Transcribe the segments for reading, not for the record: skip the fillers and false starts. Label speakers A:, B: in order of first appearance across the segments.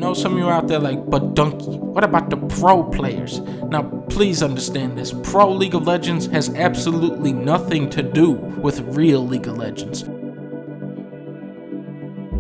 A: know some of you out there like, but Donkey, what about the pro players? Now, please understand this. Pro League of Legends has absolutely nothing to do with real League of Legends.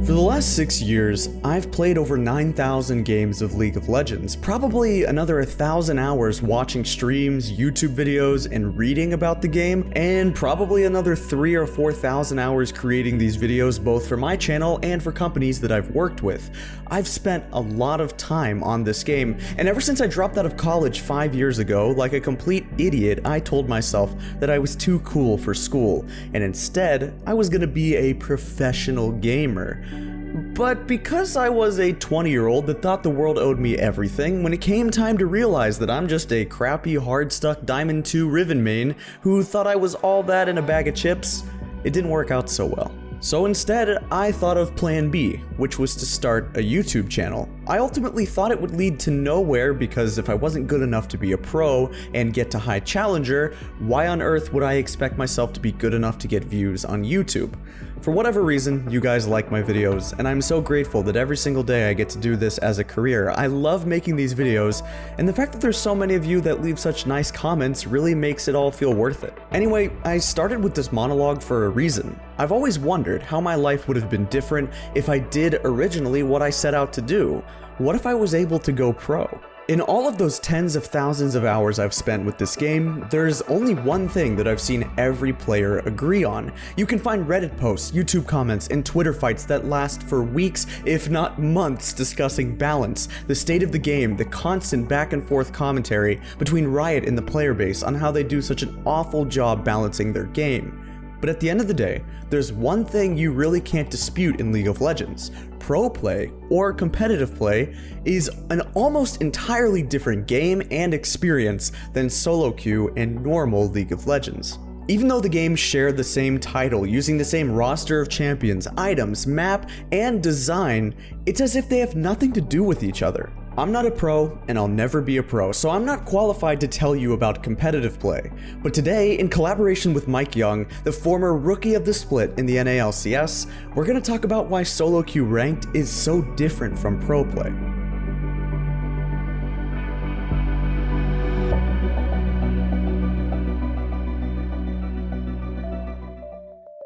B: For the last 6 years, I've played over 9,000 games of League of Legends, probably another 1,000 hours watching streams, YouTube videos, and reading about the game, and probably another 3,000 or 4,000 hours creating these videos both for my channel and for companies that I've worked with. I've spent a lot of time on this game, and ever since I dropped out of college 5 years ago, like a complete idiot, I told myself that I was too cool for school, and instead, I was gonna be a professional gamer. But because I was a 20-year-old that thought the world owed me everything, when it came time to realize that I'm just a crappy, hard-stuck Diamond 2 Riven main who thought I was all that in a bag of chips, it didn't work out so well. So instead, I thought of Plan B, which was to start a YouTube channel. I ultimately thought it would lead to nowhere because if I wasn't good enough to be a pro and get to high challenger, why on earth would I expect myself to be good enough to get views on YouTube? For whatever reason, you guys like my videos, and I'm so grateful that every single day I get to do this as a career. I love making these videos, and the fact that there's so many of you that leave such nice comments really makes it all feel worth it. Anyway, I started with this monologue for a reason. I've always wondered how my life would have been different if I did originally what I set out to do. What if I was able to go pro? In all of those tens of thousands of hours I've spent with this game, there's only one thing that I've seen every player agree on. You can find Reddit posts, YouTube comments, and Twitter fights that last for weeks, if not months, discussing balance, the state of the game, the constant back and forth commentary between Riot and the player base on how they do such an awful job balancing their game. But at the end of the day, there's one thing you really can't dispute in League of Legends. Pro play, or competitive play, is an almost entirely different game and experience than solo queue and normal League of Legends. Even though the games share the same title, using the same roster of champions, items, map, and design, it's as if they have nothing to do with each other. I'm not a pro, and I'll never be a pro, so I'm not qualified to tell you about competitive play. But today, in collaboration with MikeYeung, the former Rookie of the Split in the NALCS, we're gonna talk about why solo queue ranked is so different from pro play.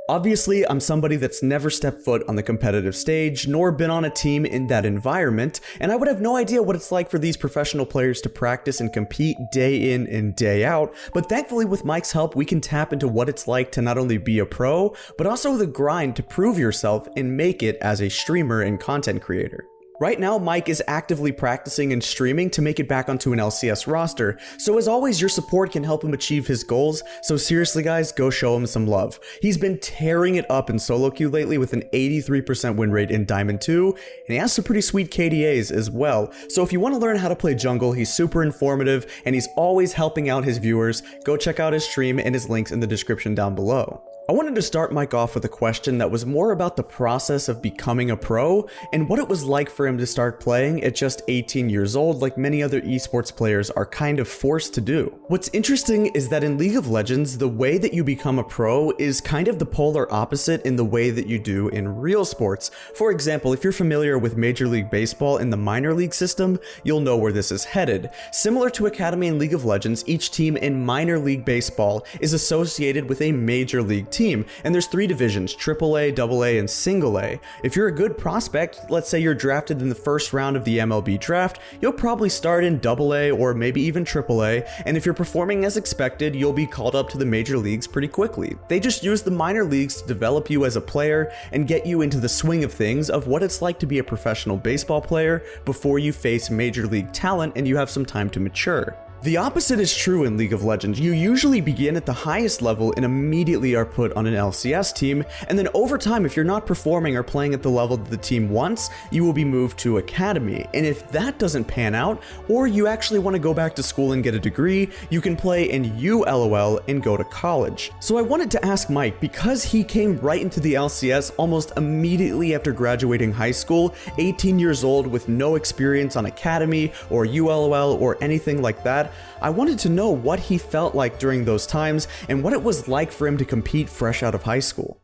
B: Obviously, I'm somebody that's never stepped foot on the competitive stage, nor been on a team in that environment, and I would have no idea what it's like for these professional players to practice and compete day in and day out, but thankfully with Mike's help, we can tap into what it's like to not only be a pro, but also the grind to prove yourself and make it as a streamer and content creator. Right now, Mike is actively practicing and streaming to make it back onto an LCS roster, so as always, your support can help him achieve his goals, so seriously guys, go show him some love. He's been tearing it up in solo queue lately with an 83% win rate in Diamond 2, and he has some pretty sweet KDAs as well, so if you want to learn how to play jungle, he's super informative, and he's always helping out his viewers. Go check out his stream and his links in the description down below. I wanted to start Mike off with a question that was more about the process of becoming a pro and what it was like for him to start playing at just 18 years old like many other esports players are kind of forced to do. What's interesting is that in League of Legends, the way that you become a pro is kind of the polar opposite in the way that you do in real sports. For example, if you're familiar with Major League Baseball in the minor league system, you'll know where this is headed. Similar to Academy in League of Legends, each team in minor league baseball is associated with a major league team, and there's 3 divisions: AAA, AA, and Single A. If you're a good prospect, let's say you're drafted in the first round of the MLB draft, you'll probably start in AA or maybe even AAA, and if you're performing as expected, you'll be called up to the major leagues pretty quickly. They just use the minor leagues to develop you as a player and get you into the swing of things of what it's like to be a professional baseball player before you face major league talent and you have some time to mature. The opposite is true in League of Legends. You usually begin at the highest level and immediately are put on an LCS team, and then over time, if you're not performing or playing at the level that the team wants, you will be moved to Academy. And if that doesn't pan out, or you actually want to go back to school and get a degree, you can play in ULOL and go to college. So I wanted to ask Mike, because he came right into the LCS almost immediately after graduating high school, 18 years old with no experience on Academy or ULOL or anything like that, I wanted to know what he felt like during those times and what it was like for him to compete fresh out of high school.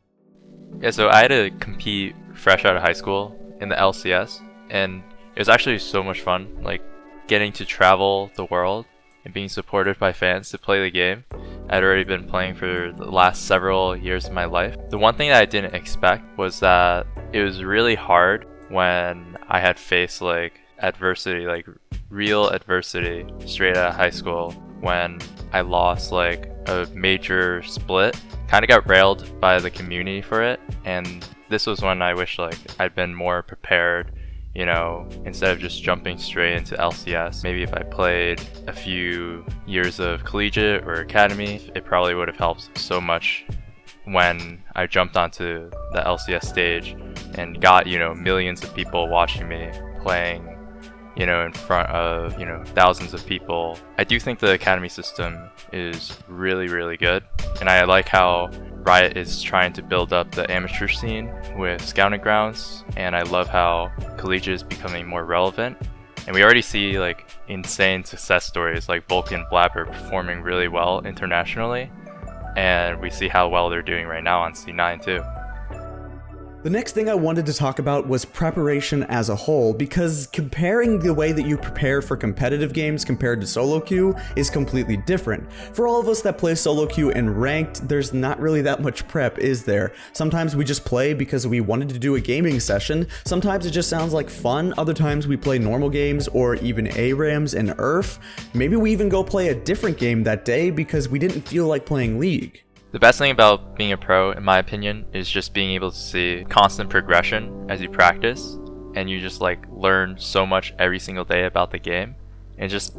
C: Yeah, so I had to compete fresh out of high school in the LCS, and It was actually so much fun, like getting to travel the world and being supported by fans to play the game. I'd already been playing for the last several years of my life. The one thing that I didn't expect was that it was really hard when I had faced like adversity, like real adversity straight out of high school, when I lost like a major split. Kind of got railed by the community for it, and this was when I wish like I'd been more prepared, you know, instead of just jumping straight into LCS. Maybe if I played a few years of collegiate or academy, it probably would have helped so much when I jumped onto the LCS stage and got, you know, millions of people watching me playing, you know, in front of, you know, thousands of people. I do think the academy system is really, really good, and I like how Riot is trying to build up the amateur scene with scouting grounds, and I love how collegiate is becoming more relevant. And we already see like insane success stories like Vulcan Blabber performing really well internationally, and we see how well they're doing right now on C9 too.
B: The next thing I wanted to talk about was preparation as a whole, because comparing the way that you prepare for competitive games compared to solo queue is completely different. For all of us that play solo queue and ranked, there's not really that much prep, is there? Sometimes we just play because we wanted to do a gaming session, sometimes it just sounds like fun, other times we play normal games or even ARAMs and URF. Maybe we even go play a different game that day because we didn't feel like playing League.
C: The best thing about being a pro, in my opinion, is just being able to see constant progression as you practice, and you just like learn so much every single day about the game. And just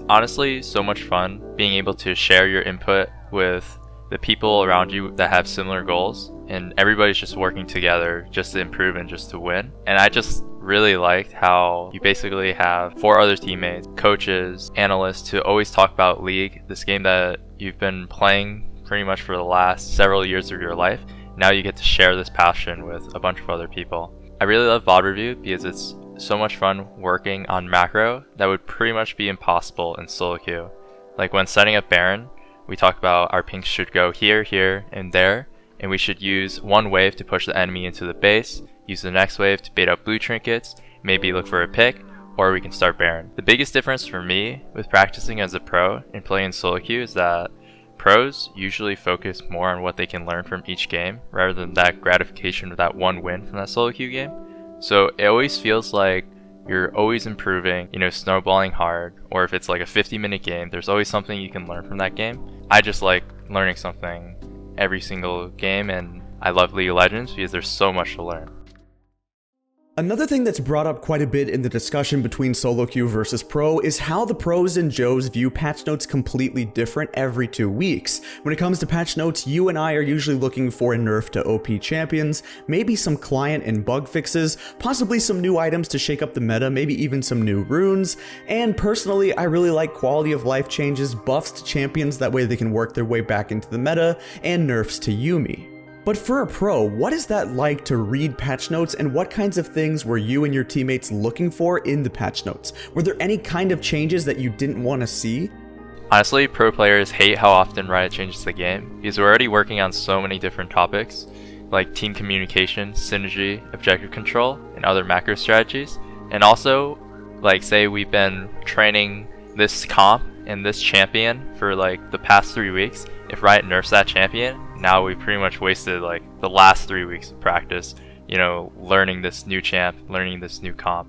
C: honestly, so much fun being able to share your input with the people around you that have similar goals, and everybody's just working together just to improve and just to win. And I just really liked how you basically have 4 other teammates, coaches, analysts to always talk about League, this game that you've been playing pretty much for the last several years of your life. Now you get to share this passion with a bunch of other people. I really love VOD review because it's so much fun working on macro that would pretty much be impossible in solo queue. Like when setting up Baron, we talk about our pinks should go here, here, and there, and we should use one wave to push the enemy into the base, use the next wave to bait out blue trinkets, maybe look for a pick, or we can start Baron. The biggest difference for me with practicing as a pro and playing solo queue is that pros usually focus more on what they can learn from each game rather than that gratification of that one win from that solo queue game. So it always feels like you're always improving, you know, snowballing hard, or if it's like a 50-minute game, there's always something you can learn from that game. I just like learning something every single game, and I love League of Legends because there's so much to learn.
B: Another thing that's brought up quite a bit in the discussion between solo queue versus pro is how the pros and Joes view patch notes completely different every 2 weeks. When it comes to patch notes, you and I are usually looking for a nerf to OP champions, maybe some client and bug fixes, possibly some new items to shake up the meta, maybe even some new runes, and personally I really like quality of life changes, buffs to champions, that way they can work their way back into the meta, and nerfs to Yuumi. But for a pro, what is that like to read patch notes, and what kinds of things were you and your teammates looking for in the patch notes? Were there any kind of changes that you didn't want to see?
C: Honestly, pro players hate how often Riot changes the game because we're already working on so many different topics like team communication, synergy, objective control, and other macro strategies. And also, like say we've been training this comp and this champion for like the past 3 weeks. If Riot nerfs that champion, now we pretty much wasted like the last 3 weeks of practice, you know, learning this new champ, learning this new comp.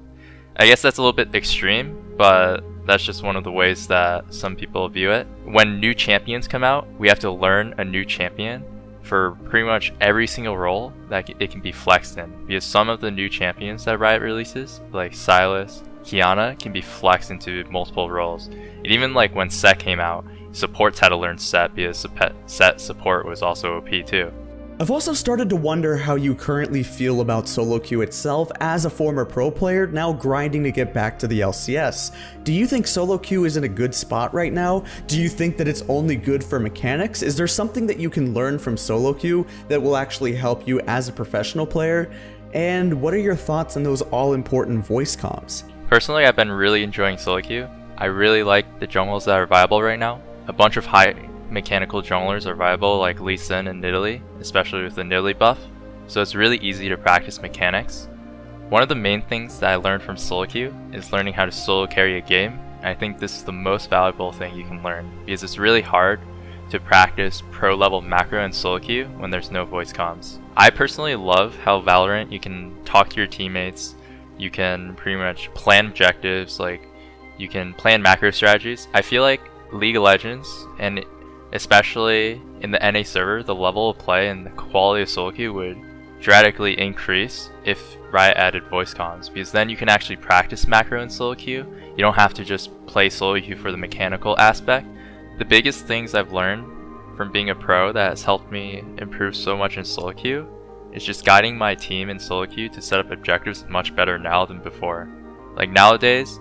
C: I guess that's a little bit extreme, but that's just one of the ways that some people view it. When new champions come out, we have to learn a new champion for pretty much every single role that it can be flexed in, because some of the new champions that Riot releases, like Sylas, Kiana, can be flexed into multiple roles. And even like when Set came out, supports had to learn Set because Set support was also OP too.
B: I've also started to wonder how you currently feel about solo queue itself as a former pro player now grinding to get back to the LCS. Do you think solo queue is in a good spot right now? Do you think that it's only good for mechanics? Is there something that you can learn from solo queue that will actually help you as a professional player? And what are your thoughts on those all-important voice comms?
C: Personally, I've been really enjoying solo queue. I really like the jungles that are viable right now. A bunch of high mechanical junglers are viable like Lee Sin and Nidalee, especially with the Nidalee buff, so it's really easy to practice mechanics. One of the main things that I learned from solo queue is learning how to solo carry a game. And I think this is the most valuable thing you can learn because it's really hard to practice pro level macro and solo queue when there's no voice comms. I personally love how Valorant you can talk to your teammates, you can pretty much plan objectives, like you can plan macro strategies. I feel like League of Legends, and especially in the NA server, the level of play and the quality of solo queue would drastically increase if Riot added voice comms, because then you can actually practice macro and solo queue. You don't have to just play solo queue for the mechanical aspect. The biggest things I've learned from being a pro that has helped me improve so much in solo queue is just guiding my team in solo queue to set up objectives much better now than before. Like nowadays,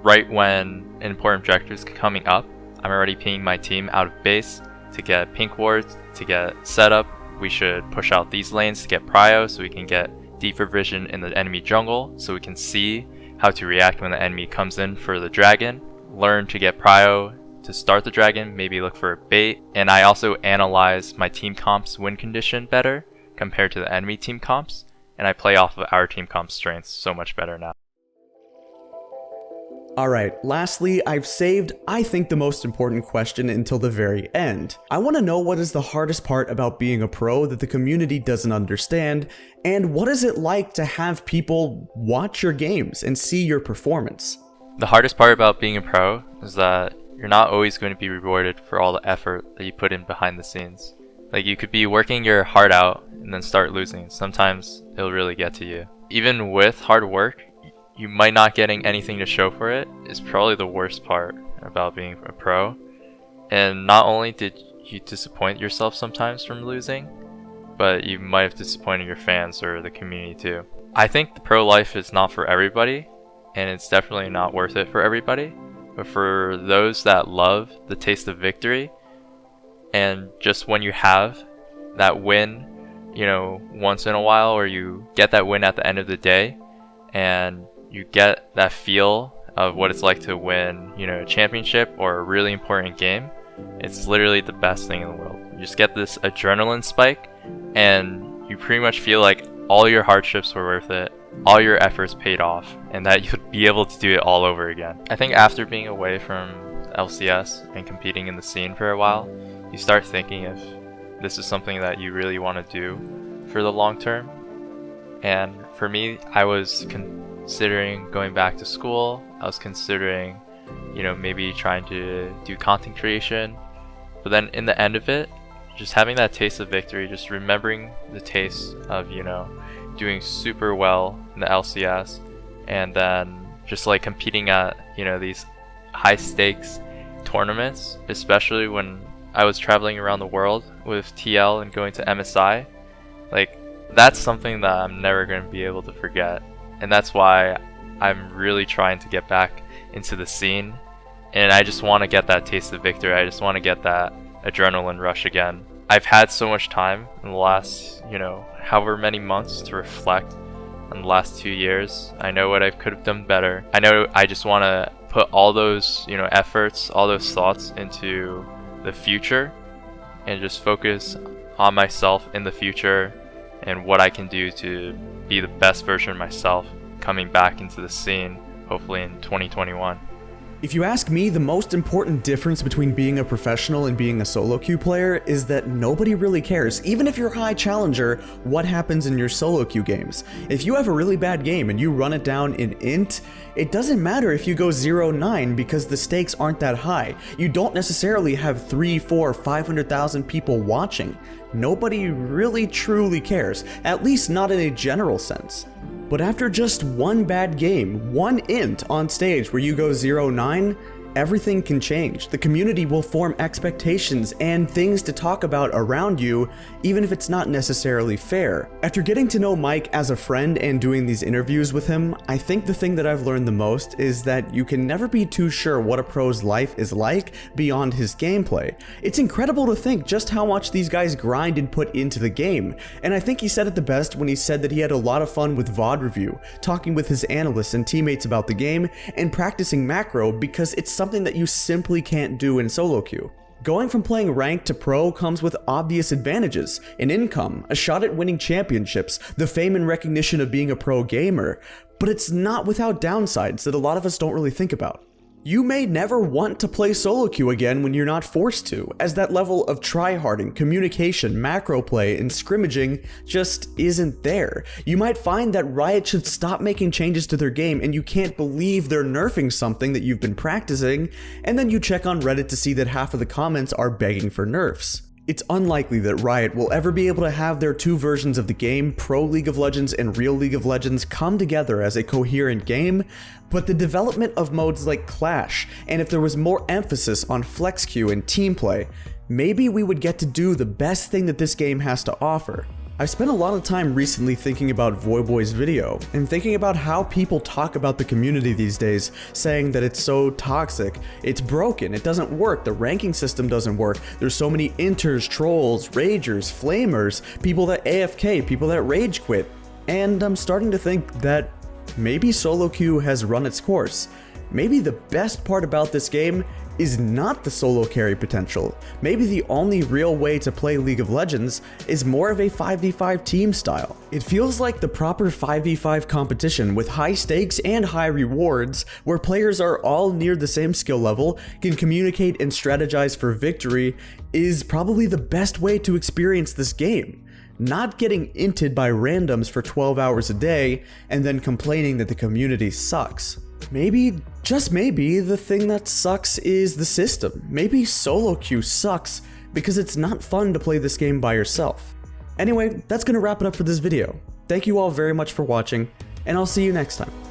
C: right when an important objective is coming up, I'm already pinging my team out of base to get pink wards, to get setup. We should push out these lanes to get prio so we can get deeper vision in the enemy jungle so we can see how to react when the enemy comes in for the dragon. Learn to get prio to start the dragon, maybe look for a bait. And I also analyze my team comp's win condition better compared to the enemy team comps, and I play off of our team comp's strengths so much better now.
B: Alright, lastly, I've saved, I think, the most important question until the very end. I want to know what is the hardest part about being a pro that the community doesn't understand, and what is it like to have people watch your games and see your performance?
C: The hardest part about being a pro is that you're not always going to be rewarded for all the effort that you put in behind the scenes. Like, you could be working your heart out and then start losing. Sometimes it'll really get to you. Even with hard work, you might not getting anything to show for it is probably the worst part about being a pro. And not only did you disappoint yourself sometimes from losing, but you might have disappointed your fans or the community too. I think the pro life is not for everybody, and it's definitely not worth it for everybody. But for those that love the taste of victory, and just when you have that win, you know, once in a while, or you get that win at the end of the day, and you get that feel of what it's like to win, you know, a championship or a really important game, it's literally the best thing in the world. You just get this adrenaline spike, and you pretty much feel like all your hardships were worth it, all your efforts paid off, and that you'd be able to do it all over again. I think after being away from LCS and competing in the scene for a while, you start thinking if this is something that you really want to do for the long term. And for me, I was considering going back to school. I was considering, you know, maybe trying to do content creation. But then in the end of it, just having that taste of victory, just remembering the taste of, you know, doing super well in the LCS, and then just like competing at, you know, these high stakes tournaments, especially when I was traveling around the world with TL and going to MSI. Like, that's something that I'm never going to be able to forget. And that's why I'm really trying to get back into the scene. And I just want to get that taste of victory. I just want to get that adrenaline rush again. I've had so much time in the last, you know, however many months to reflect on the last 2 years. I know what I could have done better. I know I just want to put all those, you know, efforts, all those thoughts into the future and just focus on myself in the future and what I can do to be the best version of myself coming back into the scene, hopefully in 2021.
B: If you ask me, the most important difference between being a professional and being a solo queue player is that nobody really cares. Even if you're high challenger, what happens in your solo queue games? If you have a really bad game and you run it down in int, it doesn't matter if you go 0-9 because the stakes aren't that high. You don't necessarily have 3, 4, 500,000 people watching. Nobody really truly cares, at least not in a general sense. But after just one bad game, one int on stage where you go 0-9, everything can change. The community will form expectations and things to talk about around you, even if it's not necessarily fair. After getting to know Mike as a friend and doing these interviews with him, I think the thing that I've learned the most is that you can never be too sure what a pro's life is like beyond his gameplay. It's incredible to think just how much these guys grind and put into the game, and I think he said it the best when he said that he had a lot of fun with VOD review, talking with his analysts and teammates about the game, and practicing macro because it's something that you simply can't do in solo queue. Going from playing ranked to pro comes with obvious advantages, an income, a shot at winning championships, the fame and recognition of being a pro gamer, but it's not without downsides that a lot of us don't really think about. You may never want to play solo queue again when you're not forced to, as that level of tryharding, communication, macro play, and scrimmaging just isn't there. You might find that Riot should stop making changes to their game and you can't believe they're nerfing something that you've been practicing, and then you check on Reddit to see that half of the comments are begging for nerfs. It's unlikely that Riot will ever be able to have their two versions of the game, Pro League of Legends and Real League of Legends, come together as a coherent game, but the development of modes like Clash, and if there was more emphasis on flex queue and team play, maybe we would get to do the best thing that this game has to offer. I've spent a lot of time recently thinking about voyboy's video, and thinking about how people talk about the community these days, saying that it's so toxic, it's broken, it doesn't work, the ranking system doesn't work, there's so many inters, trolls, ragers, flamers, people that AFK, people that rage quit, and I'm starting to think that maybe solo queue has run its course. Maybe the best part about this game is not the solo carry potential. Maybe the only real way to play League of Legends is more of a 5v5 team style. It feels like the proper 5v5 competition with high stakes and high rewards, where players are all near the same skill level, can communicate and strategize for victory, is probably the best way to experience this game. Not getting inted by randoms for 12 hours a day and then complaining that the community sucks. Maybe, just maybe, the thing that sucks is the system. Maybe solo queue sucks because it's not fun to play this game by yourself. Anyway, that's gonna wrap it up for this video. Thank you all very much for watching, and I'll see you next time.